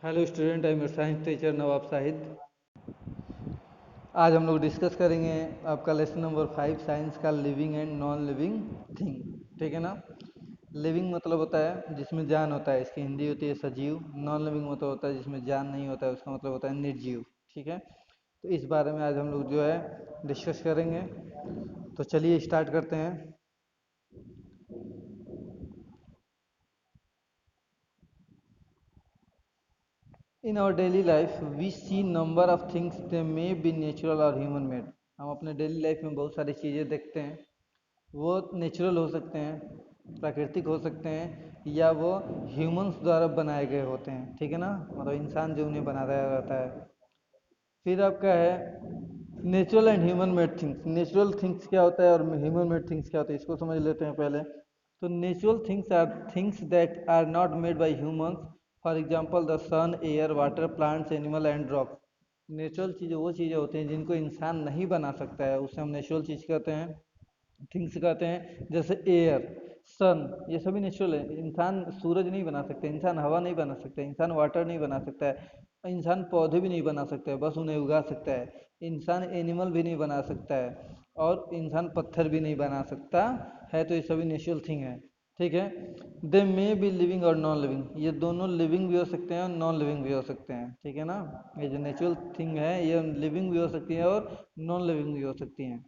Hello student, I am your science teacher Nawab Sahid. आज हम लोग डिस्कस करेंगे आपका लेसन नंबर 5 साइंस का living and non living thing. ठीक है ना। लिविंग मतलब होता है जिसमें जान होता है, इसकी हिंदी होती है सजीव। नॉन लिविंग मतलब होता है जिसमें जान नहीं होता है, उसका मतलब होता है निर्जीव। ठीक है, तो इस बारे में आज हम लोग जो है डिस्कस करेंगे। तो चलिए स्टार्ट करते हैं। In our daily life we see number of things they may be natural और ह्यूमन मेड। हम अपने डेली लाइफ में बहुत सारी चीज़ें देखते हैं, वो नेचुरल हो सकते हैं, प्राकृतिक हो सकते हैं, या वो ह्यूमंस द्वारा बनाए गए होते हैं। ठीक है ना, मतलब इंसान जो उन्हें बना रहा रहता है। फिर आपका है natural and human made things. Natural things क्या होता है और ह्यूमन मेड थिंग्स क्या होता है, इसको समझ लेते हैं पहले। तो natural things are things that are not made by humans. For example the sun, air, water, plants, animal and rock. Natural चीज़ें वो चीज़ें होती हैं जिनको इंसान नहीं बना सकता है, उसे हम नेचुरल चीज़ कहते हैं, थिंग्स कहते हैं। जैसे एयर, सन, ये सभी नेचुरल है। इंसान सूरज नहीं बना सकते, इंसान हवा नहीं बना सकता, इंसान वाटर नहीं बना सकता है, इंसान पौधे भी नहीं बना सकता है, बस उन्हें उगा सकता है। इंसान एनिमल भी नहीं बना सकता है, और इंसान पत्थर भी नहीं बना सकता है। तो ये सभी नेचुरल थिंग है। ठीक है। दे मे बी लिविंग और नॉन लिविंग, ये दोनों लिविंग भी हो सकते हैं और नॉन लिविंग भी हो सकते हैं। ठीक है ना। ये जो नेचुरल थिंग है ये लिविंग भी हो सकती है और नॉन लिविंग भी हो सकती हैं।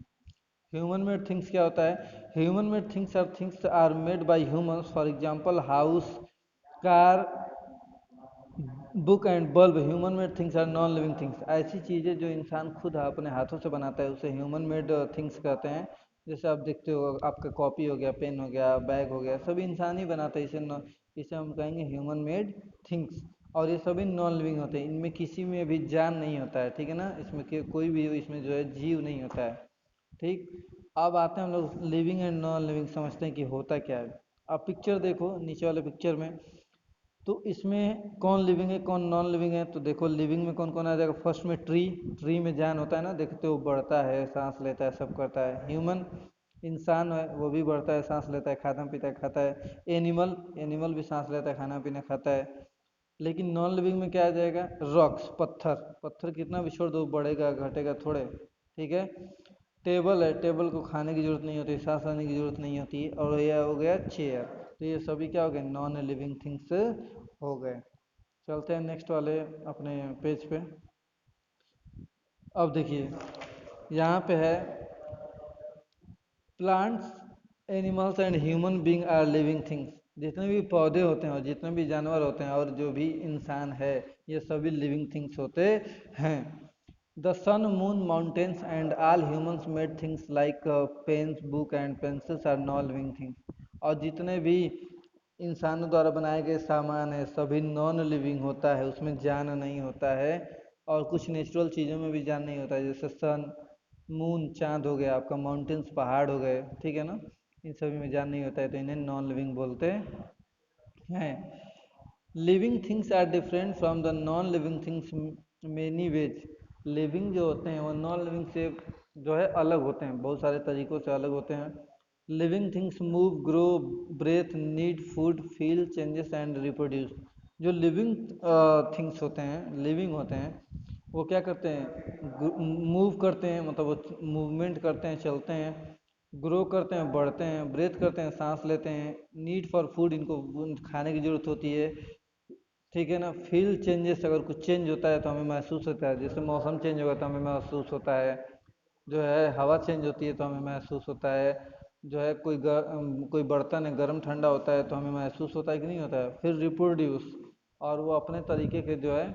ह्यूमन मेड थिंग्स क्या होता है? Human made things are made by humans. For example house, car, book and bulb. Human made things are non living things. ऐसी चीज़ें जो इंसान खुद अपने हाथों से बनाता है उसे ह्यूमन मेड थिंग्स कहते हैं। जैसे आप देखते हो, आपका कॉपी हो गया, पेन हो गया, बैग हो गया, सभी इंसान ही बनाता है। इसे हम कहेंगे ह्यूमन मेड थिंग्स। और ये सभी नॉन लिविंग होते हैं, इनमें किसी में भी जान नहीं होता है। ठीक है ना, इसमें कोई भी इसमें जो है जीव नहीं होता है। ठीक। अब आते हैं हम लोग लिविंग एंड नॉन लिविंग, समझते हैं कि होता क्या है। आप पिक्चर देखो, नीचे वाले पिक्चर में, तो इसमें कौन लिविंग है कौन नॉन लिविंग है। तो देखो लिविंग में कौन कौन आ जाएगा। फर्स्ट में ट्री। ट्री में जान होता है ना, देखते हो बढ़ता है, सांस लेता है, सब करता है। ह्यूमन, इंसान है, वो भी बढ़ता है, सांस लेता है, खाता पीता है, खाता है। एनिमल, एनिमल भी सांस लेता है, खाना पीना खाता है। लेकिन नॉन लिविंग में क्या आ जाएगा? रॉक्स, पत्थर। पत्थर कितना भी छोड़ दो, बढ़ेगा घटेगा थोड़े। ठीक है। टेबल है, टेबल को खाने की जरूरत नहीं होती, सांस लेने की जरूरत नहीं होती। और यह हो गया चेयर। तो ये सभी क्या हो गए? नॉन लिविंग थिंग्स हो गए। चलते हैं नेक्स्ट वाले अपने पेज पे। अब देखिए यहाँ पे है plants, animals and human being are living things. जितने भी पौधे होते हैं और जितने भी जानवर होते हैं और जो भी इंसान है, ये सभी लिविंग थिंग्स होते हैं। The sun, moon, mountains and all humans made things like pens, book and pencils are non living things. और जितने भी इंसानों द्वारा बनाए गए सामान है सभी नॉन लिविंग होता है, उसमें जान नहीं होता है। और कुछ नेचुरल चीज़ों में भी जान नहीं होता है, जैसे सन, मून, चांद हो गया आपका, माउंटेन्स, पहाड़ हो गए। ठीक है ना, इन सभी में जान नहीं होता है, तो इन्हें नॉन लिविंग बोलते हैं। Living things are different from the non living things many ways. Living जो होते हैं वो नॉन लिविंग से जो है अलग होते हैं, बहुत सारे तरीकों से अलग होते हैं। Living things move, grow, breathe, need food, feel changes and reproduce. जो लिविंग थिंग्स होते हैं, लिविंग होते हैं, वो क्या करते हैं? मूव करते हैं, मतलब वो मूवमेंट करते हैं, चलते हैं। ग्रो करते हैं, बढ़ते हैं। ब्रेथ करते हैं, सांस लेते हैं। नीड फॉर फूड, इनको खाने की जरूरत होती है। ठीक है ना। फील चेंजेस, अगर कुछ चेंज होता है तो हमें महसूस होता है, जैसे मौसम चेंज होगा तो हमें महसूस होता है। जो है हवा चेंज होती है तो हमें महसूस होता है। जो है कोई बर्तन है, गर्म ठंडा होता है तो हमें महसूस होता है कि नहीं होता है। फिर रिप्रोड्यूस, और वो अपने तरीके के जो है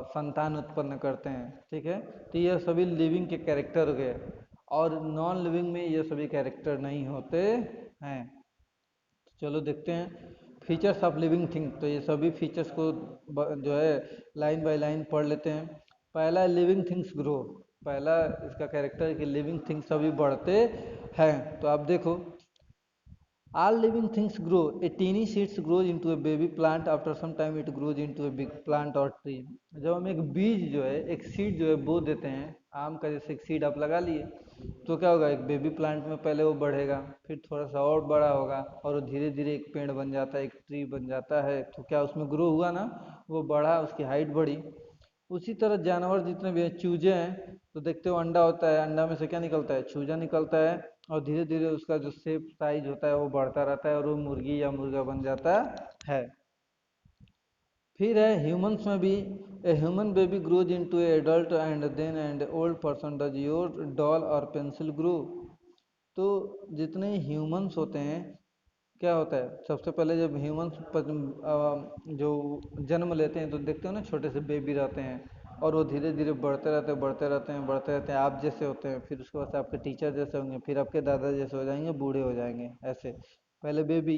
संतान उत्पन्न करते हैं। ठीक है। तो ये सभी लिविंग के कैरेक्टर हो गए, और नॉन लिविंग में ये सभी कैरेक्टर नहीं होते हैं। चलो देखते हैं फीचर्स ऑफ लिविंग थिंग। तो ये सभी फीचर्स को जो है लाइन बाय लाइन पढ़ लेते हैं। पहला लिविंग थिंग्स ग्रो। पहला इसका कैरेक्टर है कि लिविंग थिंग्स सभी बढ़ते हैं। तो आप देखो, all living things grow. A teeny seed grows into a baby plant. After some time, it grows into a big plant or tree. जब हम एक बीज जो है, एक सीड जो है बो देते हैं, आम का जैसे एक सीड आप लगा लिए, तो क्या होगा? एक बेबी प्लांट में पहले वो बढ़ेगा, फिर थोड़ा सा और बड़ा होगा, और धीरे धीरे एक पेड़ बन जाता है, एक ट्री बन जाता है। तो क्या उसमें ग्रो हुआ ना? वो बढ़ा, उसकी हाइट बढ़ी। उसी तरह जानवर जितने भी हैं, चूजे हैं तो देखते हो अंडा होता है, अंडा में से क्या निकलता है, चूजा निकलता है, और धीरे धीरे उसका जो शेप साइज होता है वो बढ़ता रहता है और वो मुर्गी या मुर्गा बन जाता है। फिर है ह्यूमंस में भी, a human baby grows into a adult and then and old person does your doll और पेंसिल ग्रो। तो जितने ह्यूमंस होते हैं, क्या होता है, सबसे पहले जब ह्यूमंस जो जन्म लेते हैं तो देखते हो ना, छोटे से बेबी रहते हैं और वो धीरे धीरे बढ़ते रहते हैं, बढ़ते रहते हैं, बढ़ते रहते हैं, आप जैसे होते हैं, फिर उसके बाद से आपके टीचर जैसे होंगे, फिर आपके दादा जैसे हो जाएंगे, बूढ़े हो जाएंगे, ऐसे पहले बेबी,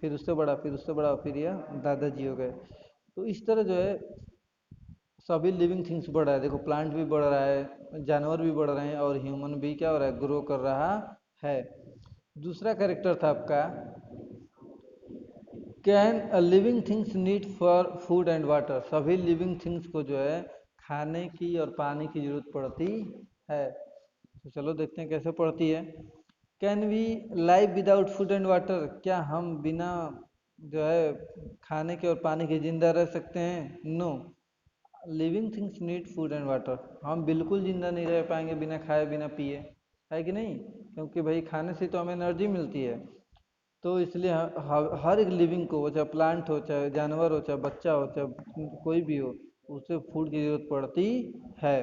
फिर उससे बड़ा, फिर उससे बड़ा, फिर यह दादाजी हो गए। तो इस तरह जो है सभी लिविंग थिंग्स बढ़ रहा है, देखो प्लांट भी बढ़ रहा है, जानवर भी बढ़ रहे हैं, और ह्यूमन भी क्या हो रहा है, ग्रो कर रहा है। दूसरा कैरेक्टर था आपका, can living things need for food and water. सभी लिविंग थिंग्स को जो है खाने की और पानी की जरूरत पड़ती है। तो चलो देखते हैं कैसे पड़ती है। Can we live without food and water, क्या हम बिना जो है खाने के और पानी के जिंदा रह सकते हैं? No, living things need food and water. हम बिल्कुल जिंदा नहीं रह पाएंगे बिना खाए बिना पिए, है कि नहीं? क्योंकि भाई खाने से तो हमें एनर्जी मिलती है। तो इसलिए हर एक लिविंग को, वो चाहे प्लांट हो, चाहे जानवर हो, चाहे बच्चा हो, चाहे कोई भी हो, उसे फूड की जरूरत पड़ती है।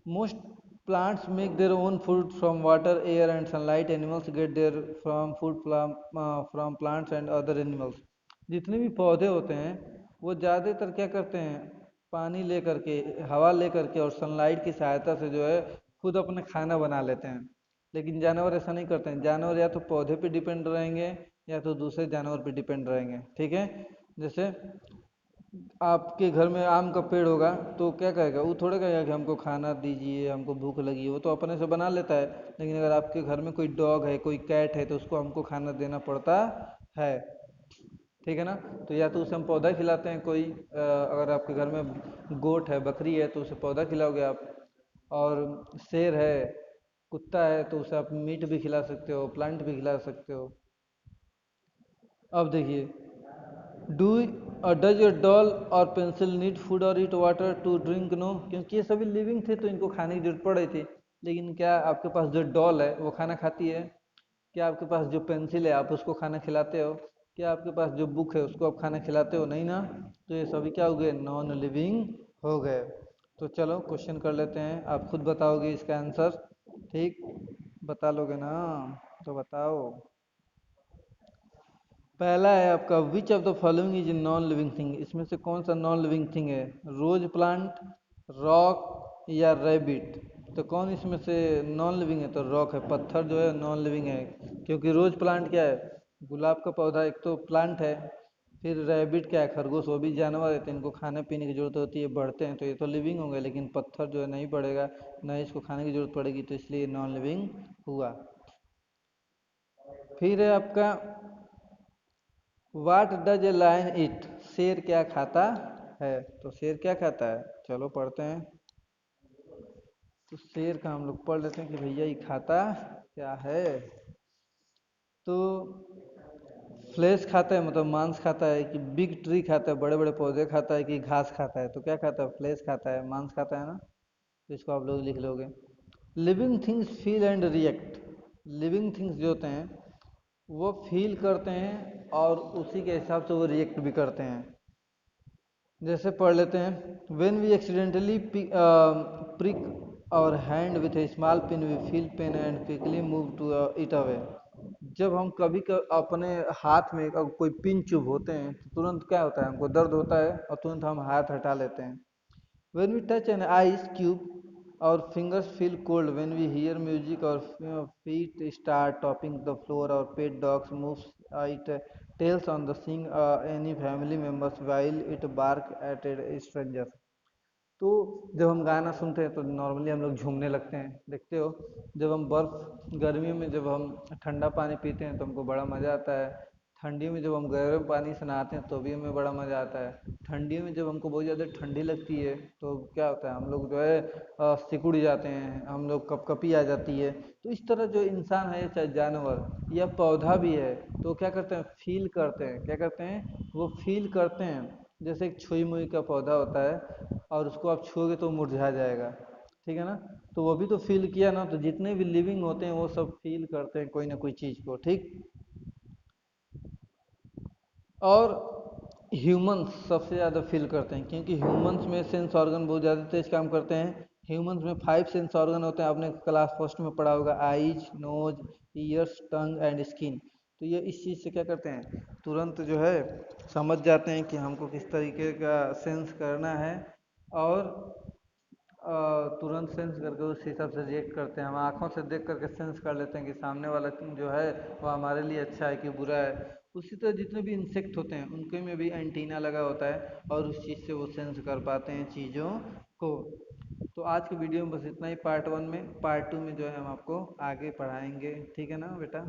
Most plants make their own food from water, air and sunlight. Animals get their from food from plants and other animals. जितने भी पौधे होते हैं वो ज़्यादातर क्या करते हैं, पानी ले करके, हवा ले करके और सनलाइट की सहायता से जो है खुद अपना खाना बना लेते हैं। लेकिन जानवर ऐसा नहीं करते हैं, जानवर या तो पौधे पे डिपेंड रहेंगे या तो दूसरे जानवर पे डिपेंड रहेंगे, ठीक है। जैसे आपके घर में आम का पेड़ होगा तो क्या कहेगा, वो थोड़े कहेगा कि हमको खाना दीजिए, हमको भूख लगी है, वो तो अपने से बना लेता है। लेकिन अगर आपके घर में कोई डॉग है, कोई कैट है, तो उसको हमको खाना देना पड़ता है, ठीक है ना। तो या तो उसे हम पौधा खिलाते हैं, कोई अगर आपके घर में गोट है, बकरी है, तो उसे पौधा खिलाओगे आप। और शेर है, कुत्ता है, तो उसे आप मीट भी खिला सकते हो, प्लांट भी खिला सकते हो। अब देखिए, डू डज योर डॉल और पेंसिल नीड फूड और ईट वाटर टू ड्रिंक? नो, क्योंकि ये सभी लिविंग थे तो इनको खाने की जरूरत पड़ रही थी। लेकिन क्या आपके पास जो डॉल है वो खाना खाती है? क्या आपके पास जो पेंसिल है आप उसको खाना खिलाते हो? क्या आपके पास जो बुक है उसको आप खाना खिलाते हो? नहीं ना। तो ये सभी क्या हो गए, नॉन लिविंग हो गए। तो चलो क्वेश्चन कर लेते हैं, आप खुद बताओगे इसका आंसर, ठीक? बता लोगे ना? तो बताओ। पहला है आपका, which of the following is non living thing. इसमें से कौन सा नॉन लिविंग थिंग है? रोज प्लांट, रॉक या रैबिट? तो कौन इसमें से नॉन लिविंग है? तो रॉक है, पत्थर जो है नॉन लिविंग है। क्योंकि रोज प्लांट क्या है, गुलाब का पौधा एक तो प्लांट है। फिर रैबिट क्या है, खरगोश, वो भी जानवर है, तो इनको खाने पीने की जरूरत होती है, बढ़ते हैं, तो ये तो लिविंग होंगे। लेकिन पत्थर जो है नहीं बढ़ेगा, न इसको खाने की जरूरत पड़ेगी, तो इसलिए नॉन लिविंग हुआ। फिर है आपका, what does a lion eat. शेर क्या खाता है? तो शेर क्या खाता है, चलो पढ़ते हैं। तो शेर का हम लोग पढ़ लेते हैं कि भैया ये खाता क्या है। तो फ्लैश खाता है, मतलब मांस खाता है, कि बिग ट्री खाता है, बड़े बड़े पौधे खाता है, कि घास खाता है? तो क्या खाता है, फ्लैश खाता है, मांस खाता है ना। तो इसको आप लोग लिख लोगे। Living things feel and react. Living things जो होते हैं वो फील करते हैं और उसी के हिसाब से वो रिएक्ट भी करते हैं। जैसे पढ़ लेते हैं, when we accidentally prick our hand with a small pin we feel pain and quickly move to it away. जब हम कभी अपने हाथ में कोई पिन चुभ होते हैं तो तुरंत क्या होता है, हमको दर्द होता है और तुरंत हम हाथ हटा लेते हैं। When we touch an ice cube, our fingers feel cold. When we hear music, our feet start tapping the floor. Our pet dogs moves it tails on the sing any family members while it bark at a stranger. तो जब हम गाना सुनते हैं तो normally हम लोग झूमने लगते हैं, देखते हो। जब हम बर्फ़, गर्मियों में जब हम ठंडा पानी पीते हैं तो हमको बड़ा मज़ा आता है। ठंडी में जब हम गर्म पानी से नहाते हैं तो भी हमें बड़ा मज़ा आता है। ठंडी में जब हमको बहुत ज़्यादा ठंडी लगती है तो क्या होता है, हम लोग जो है सिकुड़ जाते हैं, हम लोग कपकपी आ जाती है। तो इस तरह जो इंसान है, चाहे जानवर या पौधा भी है, तो क्या करते हैं, फील करते हैं। क्या करते हैं, वो फील करते हैं। जैसे एक छुई मुई का पौधा होता है और उसको आप छुओगे तो मुरझा जाएगा, ठीक है ना। तो वो भी तो फील किया ना, तो जितने भी लिविंग होते हैं वो सब फील करते हैं कोई ना कोई चीज़ को, ठीक। और ह्यूमंस सबसे ज़्यादा फील करते हैं क्योंकि ह्यूमंस में सेंस ऑर्गन बहुत ज़्यादा तेज काम करते हैं। ह्यूमंस में 5 सेंस ऑर्गन होते हैं, आपने क्लास फर्स्ट में पढ़ा होगा, eyes, nose, ears, tongue and skin. तो ये इस चीज़ से क्या करते हैं, तुरंत जो है समझ जाते हैं कि हमको किस तरीके का सेंस करना है, और तुरंत सेंस करके उस हिसाब से रिएक्ट करते हैं। हम आँखों से देख करके सेंस कर लेते हैं कि सामने वाला जो है वो हमारे लिए अच्छा है कि बुरा है। उसी तरह जितने भी इंसेक्ट होते हैं उनके में भी एंटीना लगा होता है और उस चीज़ से वो सेंस कर पाते हैं चीज़ों को। तो आज की वीडियो में बस इतना ही, पार्ट 1 में। पार्ट 2 में जो है हम आपको आगे पढ़ाएंगे, ठीक है ना बेटा।